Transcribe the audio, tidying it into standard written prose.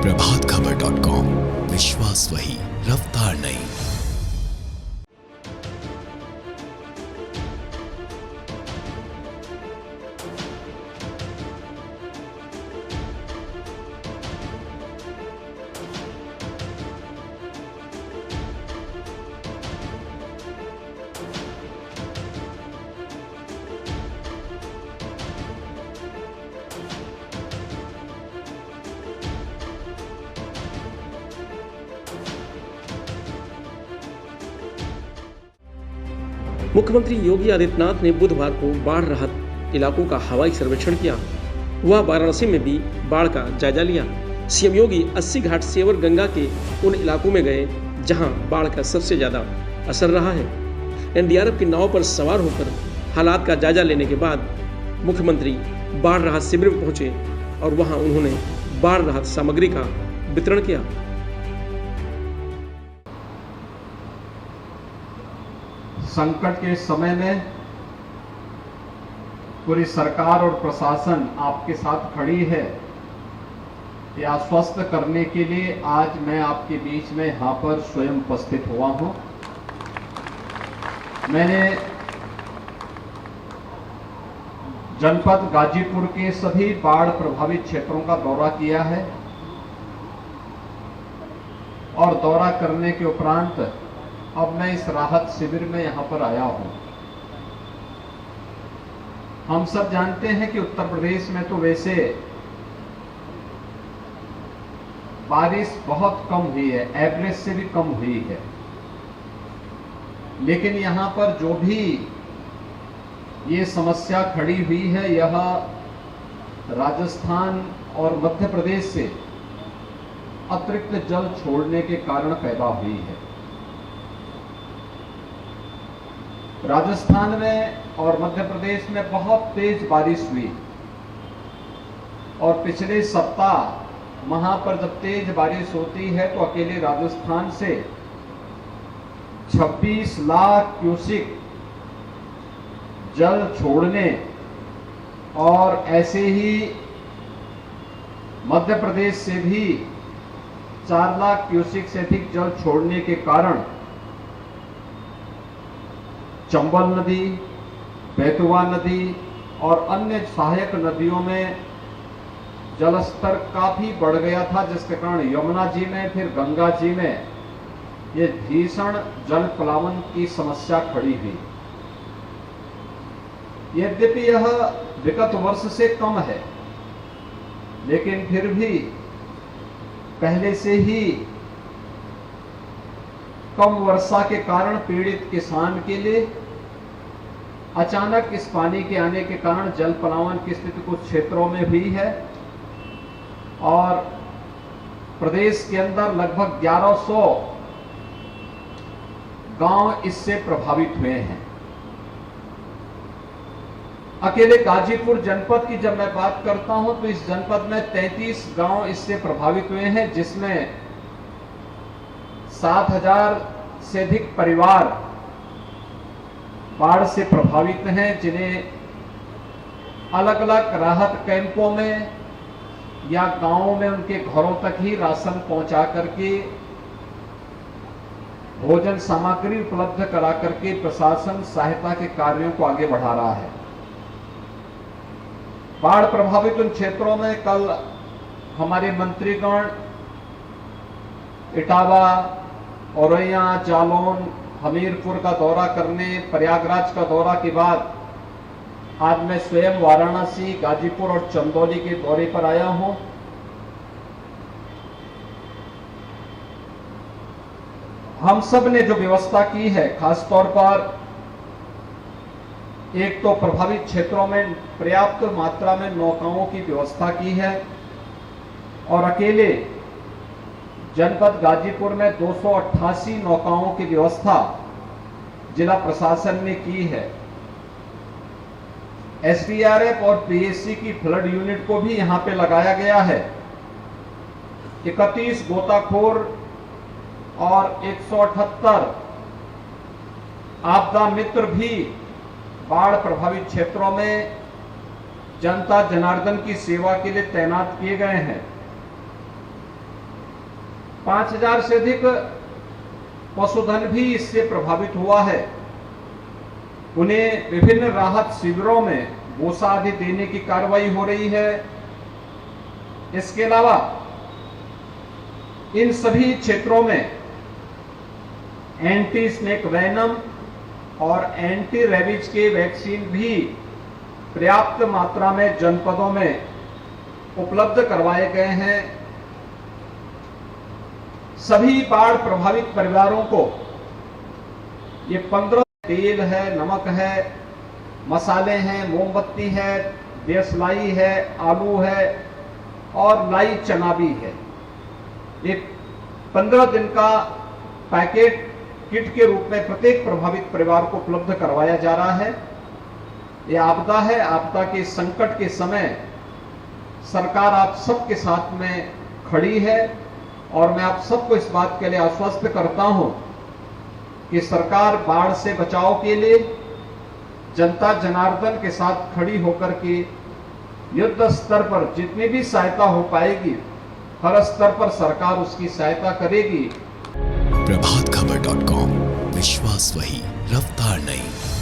प्रभातखबर.com, विश्वास वही, रफ्तार नहीं। मुख्यमंत्री योगी आदित्यनाथ ने बुधवार को बाढ़ राहत इलाकों का हवाई सर्वेक्षण किया। वह वाराणसी में भी बाढ़ का जायजा लिया। सीएम योगी 80 घाट सेवर गंगा के उन इलाकों में गए जहां बाढ़ का सबसे ज्यादा असर रहा है। एनडीआरएफ की नाव पर सवार होकर हालात का जायजा लेने के बाद मुख्यमंत्री बाढ़ राहत शिविर में पहुंचे और वहां उन्होंने बाढ़ राहत सामग्री का वितरण किया। संकट के समय में पूरी सरकार और प्रशासन आपके साथ खड़ी है। ये आश्वस्त करने के लिए आज मैं आपके बीच में यहां पर स्वयं उपस्थित हुआ हूं। मैंने जनपद गाजीपुर के सभी बाढ़ प्रभावित क्षेत्रों का दौरा किया है और दौरा करने के उपरांत अब मैं इस राहत शिविर में यहां पर आया हूं। हम सब जानते हैं कि उत्तर प्रदेश में तो वैसे बारिश बहुत कम हुई है, एवरेज से भी कम हुई है, लेकिन यहां पर जो भी ये समस्या खड़ी हुई है यह राजस्थान और मध्य प्रदेश से अतिरिक्त जल छोड़ने के कारण पैदा हुई है। राजस्थान में और मध्य प्रदेश में बहुत तेज बारिश हुई और पिछले सप्ताह वहां पर जब तेज बारिश होती है तो अकेले राजस्थान से 26 लाख क्यूसिक जल छोड़ने और ऐसे ही मध्य प्रदेश से भी 4 लाख क्यूसिक से अधिक जल छोड़ने के कारण चंबल नदी, बेतवा नदी और अन्य सहायक नदियों में जलस्तर काफी बढ़ गया था, जिसके कारण यमुना जी में फिर गंगा जी में ये भीषण जल प्लावन की समस्या खड़ी हुई। यद्यपि यह विगत वर्ष से कम है, लेकिन फिर भी पहले से ही कम वर्षा के कारण पीड़ित किसान के लिए अचानक इस पानी के आने के कारण जल प्लावन की स्थिति कुछ क्षेत्रों में हुई है और प्रदेश के अंदर लगभग 1100 गांव इससे प्रभावित हुए हैं। अकेले गाजीपुर जनपद की जब मैं बात करता हूं तो इस जनपद में 33 गांव इससे प्रभावित हुए हैं, जिसमें 7,000 से अधिक परिवार बाढ़ से प्रभावित हैं, जिन्हें अलग अलग राहत कैंपों में या गांवों में उनके घरों तक ही राशन पहुंचा करके भोजन सामग्री उपलब्ध करा करके प्रशासन सहायता के कार्यों को आगे बढ़ा रहा है। बाढ़ प्रभावित उन क्षेत्रों में कल हमारे मंत्रीगण इटावा, औरैया, जालौन, हमीरपुर का दौरा करने, प्रयागराज का दौरा के बाद आज मैं स्वयं वाराणसी, गाजीपुर और चंदौली के दौरे पर आया हूं। हम सब ने जो व्यवस्था की है, खासतौर पर एक तो प्रभावित क्षेत्रों में पर्याप्त मात्रा में नौकाओं की व्यवस्था की है और अकेले जनपद गाजीपुर में 288 नौकाओं की व्यवस्था जिला प्रशासन ने की है। एसडीआरएफ और पीएससी की फ्लड यूनिट को भी यहां पे लगाया गया है। 31 गोताखोर और 178 आपदा मित्र भी बाढ़ प्रभावित क्षेत्रों में जनता जनार्दन की सेवा के लिए तैनात किए गए हैं। 5000 से अधिक पशुधन भी इससे प्रभावित हुआ है। उन्हें विभिन्न राहत शिविरों में भूसा आदि देने की कार्रवाई हो रही है। इसके अलावा इन सभी क्षेत्रों में एंटी स्नेक वेनम और एंटी रेबीज के वैक्सीन भी पर्याप्त मात्रा में जनपदों में उपलब्ध करवाए गए हैं। सभी बाढ़ प्रभावित परिवारों को ये 15 तेल है, नमक है, मसाले हैं, मोमबत्ती है, देसलाई है, आलू है और लाई चना भी है। ये 15 दिन का पैकेट किट के रूप में प्रत्येक प्रभावित परिवार को उपलब्ध करवाया जा रहा है। ये आपदा है। आपदा के संकट के समय सरकार आप सबके साथ में खड़ी है और मैं आप सबको इस बात के लिए आश्वस्त करता हूं कि सरकार बाढ़ से बचाव के लिए जनता जनार्दन के साथ खड़ी होकर के युद्ध स्तर पर जितनी भी सहायता हो पाएगी हर स्तर पर सरकार उसकी सहायता करेगी। प्रभातखबर.com, विश्वास वही, रफ्तार नहीं।